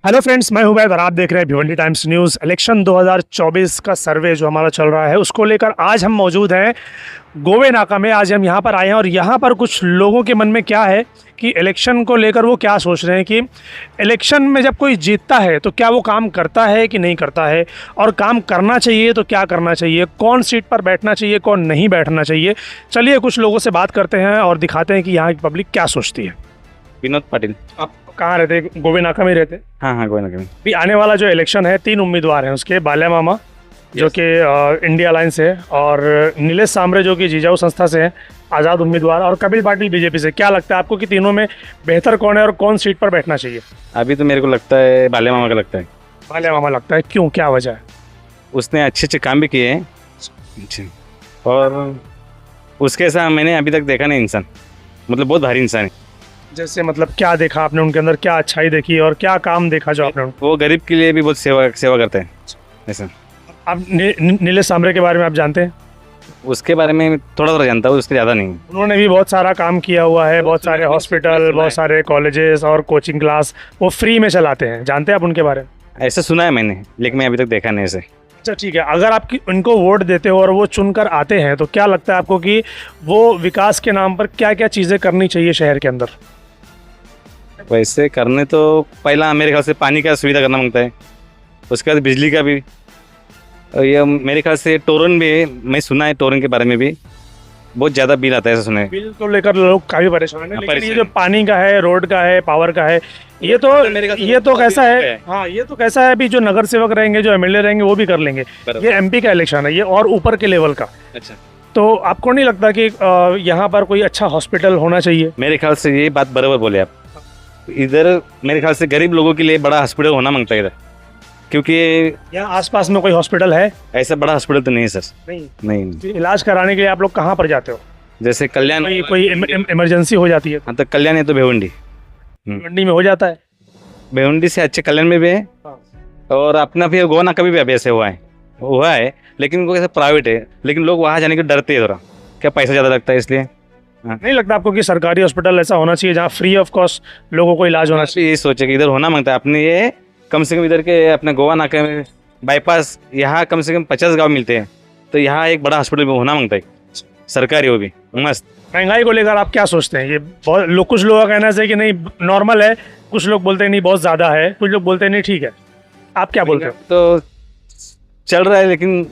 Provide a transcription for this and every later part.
Hello friends, मैं उबैद और आप देख रहे हैं भिवंडी टाइम्स न्यूज़। इलेक्शन 2024 का सर्वे जो हमारा चल रहा है उसको लेकर आज हम मौजूद हैं गोवे नाका में। आज हम यहाँ पर आए हैं और यहाँ पर कुछ लोगों के मन में क्या है कि इलेक्शन को लेकर वो क्या सोच रहे हैं कि इलेक्शन में जब कोई जीतता है तो क्या वो काम करता है कि नहीं करता है, और काम करना चाहिए तो क्या करना चाहिए, कौन सीट पर बैठना चाहिए कौन नहीं बैठना चाहिए। चलिए कुछ लोगों से बात करते हैं और दिखाते हैं कि यहाँ की पब्लिक क्या सोचती है। विनोद पाटिल। आप कहाँ रहते हैं? गोवे नाका में रहते हैं? हाँ गोवा नाका में। अभी आने वाला जो इलेक्शन है 3 उम्मीदवार हैं उसके। बाल्या मामा जो कि इंडिया अलायंस है, और नीलेश सांबरे जो कि जिजाऊ संस्था से हैं, आज़ाद उम्मीदवार, और कपिल पाटिल बीजेपी से। क्या लगता है आपको कि तीनों में बेहतर कौन है और कौन सीट पर बैठना चाहिए? अभी तो मेरे को लगता है बाल्या मामा का लगता है। बाल्या मामा लगता है, क्यों, क्या वजह है? उसने अच्छे अच्छे काम भी किए हैं और उसके ऐसा मैंने अभी तक देखा नहीं इंसान, मतलब बहुत भारी इंसान है। जैसे मतलब क्या देखा आपने उनके अंदर, क्या अच्छाई देखी और क्या काम देखा जो आपने? वो गरीब के लिए भी बहुत सेवा करते हैं ऐसा। आप नीलेश सांबरे के बारे में आप जानते हैं? उसके बारे में थोड़ा थोड़ा जानता हूँ, उसके ज़्यादा नहीं। उन्होंने भी बहुत सारा काम किया हुआ है, बहुत सारे हॉस्पिटल, बहुत सारे कॉलेजेस और कोचिंग क्लास वो फ्री में चलाते हैं। जानते हैं आप उनके बारे में? ऐसा सुना है मैंने, लेकिन मैं अभी तक देखा नहीं ऐसे। अच्छा ठीक है, अगर आप उनको वोट देते हो और वो चुनकर आते हैं तो क्या लगता है आपको कि वो विकास के नाम पर क्या क्या चीज़ें करनी चाहिए शहर के अंदर? वैसे करने तो पहला मेरे ख्याल से पानी का सुविधा करना मांगता है, उसके बाद बिजली का भी, और ये मेरे ख्याल से टोरन भी है। मैं सुना है टोरन के बारे में भी बहुत ज़्यादा बिल आता है, ऐसा सुना है। बिल को लेकर लोग काफ़ी परेशान हैं, लेकिन ये जो पानी का है, रोड का है, पावर का है, ये तो कैसा है, हाँ ये तो कैसा है, अभी जो नगर सेवक रहेंगे, जो एमएलए रहेंगे वो भी कर लेंगे। ये एमपी का इलेक्शन है, ये और ऊपर के लेवल का। अच्छा, तो आपको नहीं लगता कि यहाँ पर कोई अच्छा हॉस्पिटल होना चाहिए? मेरे ख्याल से ये बात बराबर बोले आप। इधर मेरे ख्याल से गरीब लोगों के लिए बड़ा हॉस्पिटल होना मांगता है इधर, क्योंकि यहाँ आसपास में कोई हॉस्पिटल है? ऐसा बड़ा हॉस्पिटल तो नहीं है सर। नहीं। इलाज कराने के लिए आप लोग कहाँ पर जाते हो? जैसे कल्याण, कोई इमरजेंसी हो जाती है? हाँ तो कल्याण है तो भिवंडी। मंडी में हो जाता है? भिवंडी से अच्छे कल्याण में भी है, और अपना फिर गोवा नाका भी अभी ऐसे हुआ है, लेकिन वो कैसे प्राइवेट है, लेकिन लोग वहाँ जाने के डरते हैं थोड़ा, क्या पैसा ज़्यादा लगता है इसलिए। नहीं लगता आपको कि सरकारी हॉस्पिटल ऐसा होना चाहिए जहाँ फ्री ऑफ कॉस्ट लोगों को इलाज होना चाहिए? ये सोचे कि इधर होना मांगता है अपने, ये कम से कम इधर के अपने गोवा नाके में बाईपास यहाँ कम से कम 50 गाँव मिलते हैं, तो यहाँ एक बड़ा हॉस्पिटल होना मांगता है सरकारी, वो भी मस्त। महंगाई को लेकर आप क्या सोचते हैं? ये बहुत लोग, कुछ लोगों का कहना है कि नहीं नॉर्मल है, कुछ लोग बोलते हैं नहीं बहुत ज़्यादा है, कुछ लोग बोलते हैं नहीं ठीक है। आप क्या बोलते हो? तो चल रहा है, लेकिन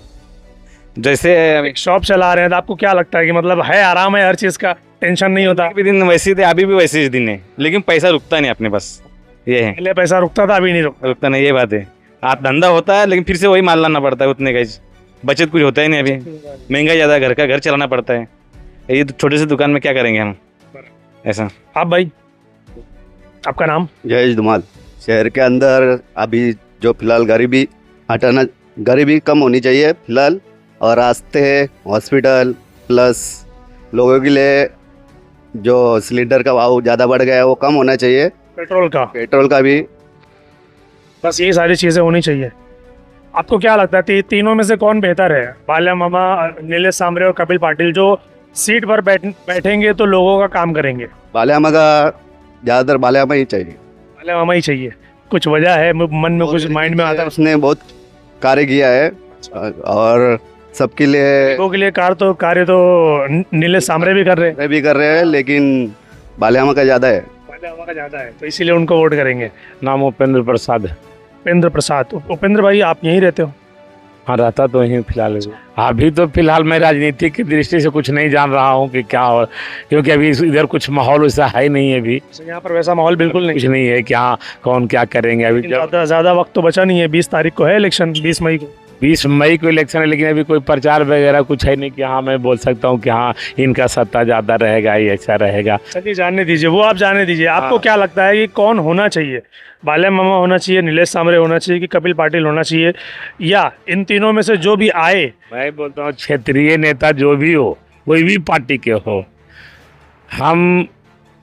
जैसे एक शॉप चला रहे हैं तो आपको क्या लगता है कि मतलब है, आराम है, हर चीज़ का टेंशन नहीं होता? भी दिन वैसे थे, अभी भी वैसे ही दिन है, लेकिन पैसा रुकता नहीं अपने पास, ये है। पहले पैसा रुकता था, अभी नहीं रुकता नहीं, ये बात है। आप धंधा होता है लेकिन फिर से वही माल लाना पड़ता है उतने का ही, बचत कुछ होता ही नहीं। अभी महंगाई ज़्यादा, घर चलाना पड़ता है, ये छोटे से दुकान में क्या करेंगे हम ऐसा। आप भाई, आपका नाम? जयेश धुमाल। शहर के अंदर अभी जो फिलहाल गरीबी कम होनी चाहिए फिलहाल, और रास्ते, हॉस्पिटल, प्लस लोगों के लिए जो सिलेंडर का भाव ज़्यादा बढ़ गया है वो कम होना चाहिए। पेट्रोल का भी, बस यही सारी चीज़ें होनी चाहिए। आपको क्या लगता है तीनों में से कौन बेहतर है? बाल्या मामा, नीलेश सांबरे और कपिल पाटिल जो सीट पर बैठेंगे तो लोगों का काम करेंगे? बाल्या मामा का ज़्यादातर बाल्या मामा ही चाहिए। बाल्या मामा ही चाहिए? कुछ वजह है मन में, कुछ माइंड में आता है? उसने बहुत कार्य किया है और सबके लिए कार्य तो नीलेश सांबरे भी कर रहे हैं, लेकिन बाल्या मामा का ज़्यादा है। बाल्या मामा का ज़्यादा है, तो इसीलिए उनको वोट करेंगे। नाम उपेंद्र प्रसाद है। उपेंद्र प्रसाद। उपेंद्र भाई, आप यहीं रहते हो? हाँ, रहता तो यहीं फिलहाल। अभी तो फिलहाल मैं राजनीति की दृष्टि से कुछ नहीं जान रहा हूँ कि क्या हो, क्योंकि अभी इधर कुछ माहौल वैसा है नहीं है। अभी यहाँ पर वैसा माहौल बिल्कुल नहीं, कुछ नहीं है, क्या कौन क्या करेंगे अभी। ज़्यादा वक्त तो बचा नहीं है, 20 तारीख को है इलेक्शन, 20 मई को। 20 मई को इलेक्शन है, लेकिन अभी कोई प्रचार वगैरह कुछ है नहीं कि हाँ मैं बोल सकता हूँ कि हाँ इनका सत्ता ज़्यादा रहेगा, ये अच्छा रहेगा। चलिए जानने दीजिए, वो आप जानने दीजिए। आपको क्या लगता है कि कौन होना चाहिए? बाल्या मामा होना चाहिए, नीलेश सांबरे होना चाहिए, कि कपिल पाटिल होना चाहिए, या इन तीनों में से जो भी आए? मैं बोलता हूँ क्षेत्रीय नेता जो भी हो, कोई भी पार्टी के हो, हम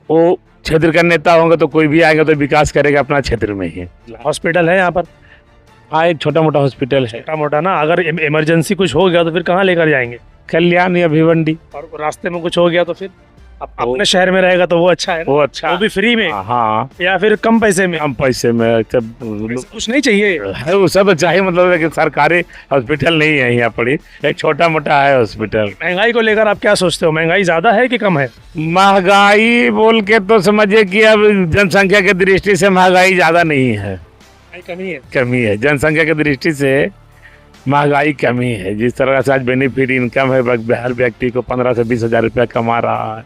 वो क्षेत्र का नेता होंगे तो कोई भी आएगा तो विकास करेगा अपना क्षेत्र में ही। हॉस्पिटल है यहाँ पर? हाँ, एक छोटा मोटा हॉस्पिटल है। छोटा मोटा ना, अगर इमरजेंसी कुछ हो गया तो फिर कहाँ लेकर जाएंगे? कल्याण या भिवंडी। और रास्ते में कुछ हो गया तो फिर? अपने शहर में रहेगा तो वो अच्छा है ना? वो अच्छा वो भी फ्री में हाँ या फिर कम पैसे में? कम पैसे में कुछ नहीं चाहिए? है वो सब चाहिए, मतलब है कि सरकारी हॉस्पिटल नहीं है यहाँ पर, एक छोटा मोटा है हॉस्पिटल। महंगाई को लेकर आप क्या सोचते हो, महंगाई ज्यादा है कि कम है? महंगाई बोल के तो समझिए कि अब जनसंख्या की दृष्टि से महंगाई ज्यादा नहीं है, कमी है। कमी है। जनसंख्या की दृष्टि से महंगाई कमी है। जिस तरह से आज बेनिफिट इनकम है, हर व्यक्ति को 15 से 20 हजार रुपया कमा रहा है,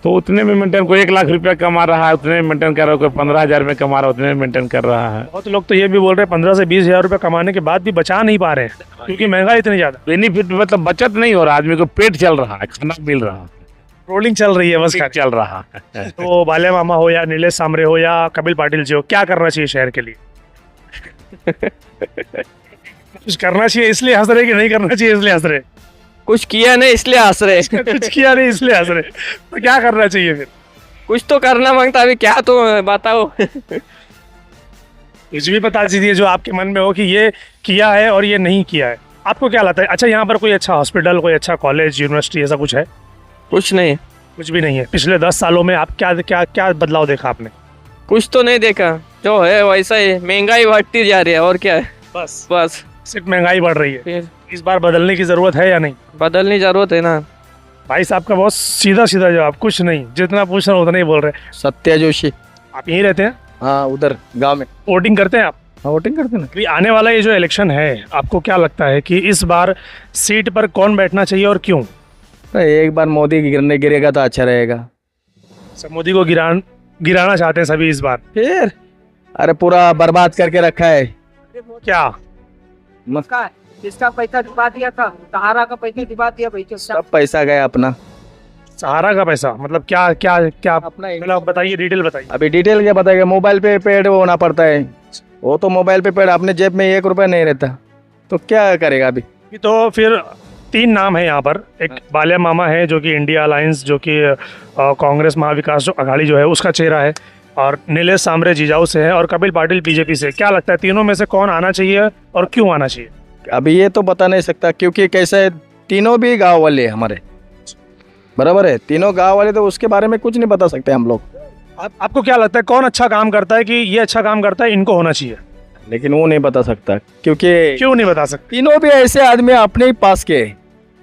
तो उतने में मेंटेन, कोई 1 लाख रुपया कमा रहा है उतने में मेंटेन कर रहा है, कोई 15,000 में कमा रहा है उतने में मेंटेन कर रहा है। बहुत लोग तो ये भी बोल रहे हैं 15 से 20 हजार रुपये कमाने के बाद भी बचा नहीं पा रहे हैं क्योंकि महंगाई इतनी ज्यादा। बेनिफिट मतलब बचत नहीं हो रहा, आदमी को पेट चल रहा है, खाना मिल रहा है, रोलिंग चल रही है बस। पेट चल रहा है। तो बाल्या मामा हो या नीलेश सांबरे हो या कपिल पाटिल जी हो, क्या करना चाहिए शहर के लिए? कुछ करना चाहिए इसलिए हंस रहे कि नहीं करना चाहिए इसलिए हंस रहे? कुछ किया नहीं इसलिए हंस रहे। कुछ किया नहीं इसलिए हंस रहे, तो क्या करना चाहिए फिर? कुछ तो करना मांगता, अभी क्या तो बताओ। कुछ भी बता दीजिए जो आपके मन में हो कि ये किया है और ये नहीं किया है। आपको क्या लगता है? अच्छा, यहाँ पर कोई अच्छा हॉस्पिटल, कोई अच्छा कॉलेज, यूनिवर्सिटी ऐसा कुछ है? कुछ नहीं, कुछ भी नहीं है। पिछले 10 सालों में आप क्या क्या क्या बदलाव देखा आपने? कुछ तो नहीं देखा, जो है वैसा ही, महंगाई बढ़ती जा रही है और क्या है, बस बस। सिर्फ महंगाई बढ़ रही है। फिर इस बार बदलने की जरूरत है या नहीं? बदलने की जरूरत है ना। भाई साहब का बहुत सीधा सीधा जवाब, कुछ नहीं, जितना पूछ रहा हूँ उतना ही बोल रहे हैं। सत्या जोशी। आप यहीं रहते हैं? हाँ, उधर गांव में। वोटिंग करते हैं आप? हाँ, वोटिंग करते हैं ना। अभी आने वाला ये जो इलेक्शन है, आपको क्या लगता है कि इस बार सीट पर कौन बैठना चाहिए और क्यों? तो एक बार मोदी गिरेगा तो अच्छा रहेगा। सब मोदी को गिराना चाहते हैं सभी इस बार। फिर अरे पूरा बर्बाद करके रखा है। क्या इसका पैसा डुबा दिया था, सहारा का पैसा डुबा दिया भाई। सब पैसा गया अपना। सहारा का पैसा मतलब क्या क्या क्या? अपना ही। पहले आप बताइए, डिटेल बताइए। अभी डिटेल क्या बताएगा, मोबाइल पे पेड होना पड़ता है। वो तो मोबाइल पे पेड, अपने जेब में 1 रुपया नहीं रहता, तो क्या करेगा अभी? तो फिर 3 नाम है यहाँ पर। एक बाल्या मामा है जो कि इंडिया अलायंस, जो कि कांग्रेस महाविकास अघाड़ी जो है उसका चेहरा है, और नीलेश सांबरे जिजाऊ से है, और कपिल पाटिल बीजेपी से। क्या लगता है तीनों में से कौन आना चाहिए और क्यों आना चाहिए? अभी ये तो बता नहीं सकता, क्योंकि कैसा है, तीनों भी गांव वाले हैं हमारे, बराबर है, तीनों गांव वाले, तो उसके बारे में कुछ नहीं बता सकते हम लोग। आपको क्या लगता है कौन अच्छा काम करता है कि ये अच्छा काम करता है, इनको होना चाहिए? लेकिन वो नहीं बता सकता, क्योंकि क्यों नहीं बता सकते? तीनों भी ऐसे आदमी अपने ही पास के।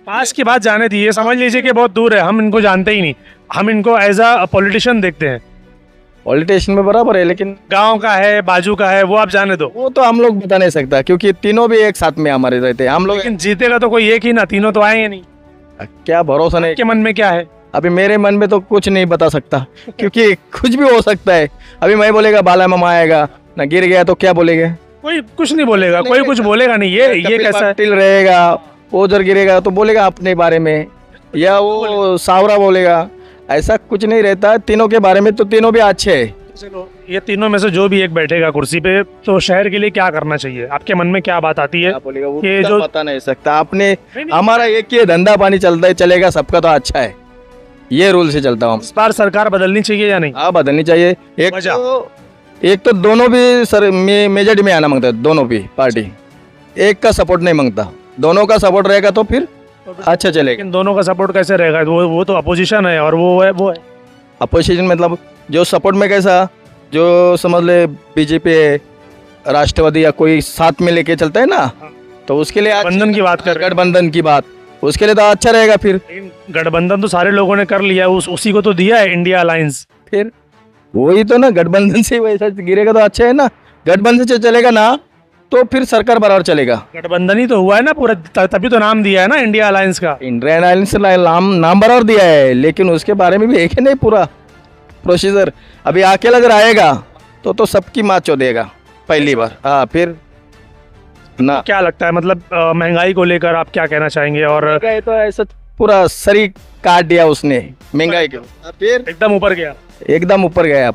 पास की बात जाने दीजिए, समझ लीजिए कि बहुत दूर है, हम इनको जानते ही नहीं, हम इनको एज अ पॉलिटिशियन देखते हैं। पॉलिटिशियन में बराबर है, लेकिन गांव का है, बाजू का है, वो आप जाने दो। वो तो हम लोग बता नहीं सकता, क्योंकि तीनों भी एक साथ में हमारे रहते हैं हम लोग। लेकिन जीतेगा तो कोई एक ही ना, तीनों तो आएंगे नहीं। क्या भरोसा नहीं। के मन में क्या है? अभी मेरे मन में तो कुछ नहीं बता सकता, क्योंकि कुछ भी हो सकता है। अभी मैं बोलेगा बाला मामा आएगा ना, गिर गया तो क्या बोलेगा? कोई कुछ नहीं बोलेगा, कोई कुछ बोलेगा नहीं। ये कपिल कैसा है? पाटिल रहेगा, वो उधर गिरेगा तो बोलेगा अपने बारे में, या वो सावरा बोलेगा। ऐसा कुछ नहीं रहता, तीनों के बारे में तो तीनों भी अच्छे है। चलो, ये तीनों में से जो भी एक बैठेगा कुर्सी पे, तो शहर के लिए क्या करना चाहिए? आपके मन में क्या बात आती है? क्या बोलेगा वो ये तो जो बता नहीं सकता। अपने नहीं। हमारा एक ही धंधा पानी चलता है, चलेगा सबका तो अच्छा है, ये रूल से चलता हूँ। इस बार सरकार बदलनी चाहिए या नहीं? हाँ, बदलनी चाहिए। एक तो दोनों भी सर मेजॉरिटी में आना मांगता है, दोनों भी पार्टी एक का सपोर्ट नहीं मांगता, दोनों का सपोर्ट रहेगा तो फिर अच्छा चलेगा। लेकिन दोनों का सपोर्ट कैसे रहेगा? वो तो अपोजिशन है और वो है अपोजिशन मतलब जो सपोर्ट में कैसा, जो समझ ले बीजेपी है, राष्ट्रवादी या कोई साथ में लेके चलता है ना, तो उसके लिए गठबंधन की बात कर रहे हैं। गठबंधन की बात, उसके लिए तो अच्छा रहेगा। फिर लेकिन गठबंधन तो सारे लोगों ने कर लिया, उसी को तो दिया है इंडिया अलायंस। फिर वही तो ना, गठबंधन से वैसा गिरेगा तो अच्छा है ना, गठबंधन से चलेगा ना तो फिर सरकार बराबर चलेगा। गठबंधन ही तो हुआ है ना पूरा, तभी तो नाम दिया है ना इंडिया अलायंस का। इंडियन अलायंस नाम बराबर दिया है, लेकिन उसके बारे में भी एक है नहीं पूरा प्रोसीजर। अभी अकेला अगर आएगा तो सबकी मात चो देगा पहली बार। हाँ, फिर ना क्या लगता है मतलब महंगाई को लेकर आप क्या कहना चाहेंगे? और गए तो ऐसा पूरा शरीर काट दिया उसने महंगाई के, फिर एकदम ऊपर गया, एकदम ऊपर गया,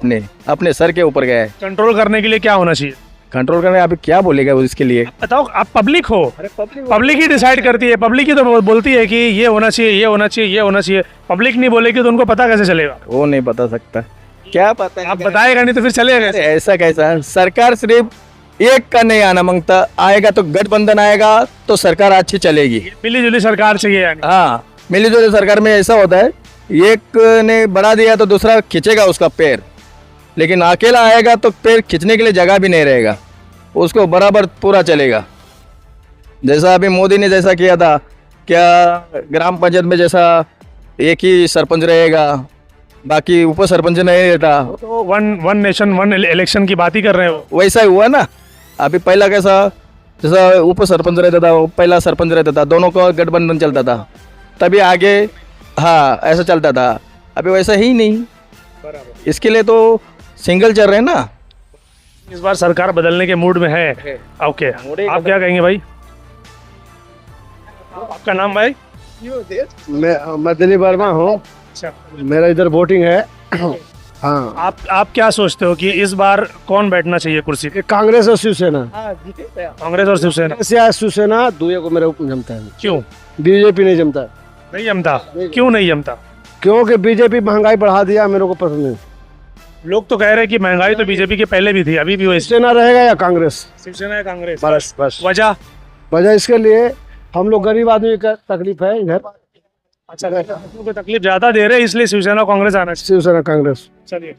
अपने सर के ऊपर गया है। कंट्रोल करने के लिए क्या होना चाहिए? कंट्रोल करने अभी क्या बोलेगा वो इसके लिए? बताओ, आप पब्लिक हो, पब्लिक ही डिसाइड करती है, पब्लिक ही तो बोलती है कि ये होना चाहिए, ये होना चाहिए, ये होना चाहिए। पब्लिक नहीं बोलेगी तो उनको पता कैसे चलेगा? वो नहीं बता सकता, क्या पता है? आप बताएगा नहीं तो फिर चलेगा अरे कैसे? ऐसा कैसा, सरकार सिर्फ एक का नहीं आना मांगता, आएगा तो गठबंधन आएगा तो सरकार अच्छी चलेगी। मिली जुली सरकार चाहिए यानी। हाँ, मिली जुली सरकार में ऐसा होता है, एक ने बढ़ा दिया तो दूसरा खींचेगा उसका पैर, लेकिन अकेला आएगा तो पैर खींचने के लिए जगह भी नहीं रहेगा, उसको बराबर पूरा चलेगा। जैसा अभी मोदी ने जैसा किया था, क्या ग्राम पंचायत में जैसा एक ही सरपंच रहेगा, बाकी उप सरपंच नहीं रहता, तो वन नेशन वन इलेक्शन की बात ही कर रहे हो। वैसा ही हुआ ना। अभी पहला कैसा, जैसा उप सरपंच रहता था, वो पहला सरपंच रहता था, दोनों का गठबंधन चलता था, तभी आगे हाँ ऐसा चलता था। अभी वैसा ही नहीं, इसके लिए तो सिंगल चल रहे हैं ना। इस बार सरकार बदलने के मूड में है। ओके, आप क्या कहेंगे भाई? आपका नाम भाई? मैं दिलीप वर्मा हूँ, अच्छा, मेरा इधर वोटिंग है। हाँ, आप क्या सोचते हो कि इस बार कौन बैठना चाहिए कुर्सी पे? ये कांग्रेस और शिवसेना, कांग्रेस और शिवसेना? या शिवसेना दुए को मेरे को जमता है, क्यों बीजेपी नहीं जमता, नहीं जमता? क्यों नहीं जमता? क्योंकि बीजेपी महंगाई बढ़ा दिया, मेरे को पसंद नहीं। लोग तो कह रहे हैं कि महंगाई तो बीजेपी के पहले भी थी, अभी भी वैसे। शिवसेना रहेगा या कांग्रेस, शिवसेना या कांग्रेस? बस बस। वजह? वजह इसके लिए हम लोग गरीब आदमी का तकलीफ है इधर। अच्छा, लोगों को तकलीफ ज्यादा दे रहे हैं इसलिए शिवसेना कांग्रेस आना चाहिए। शिवसेना कांग्रेस। चलिए।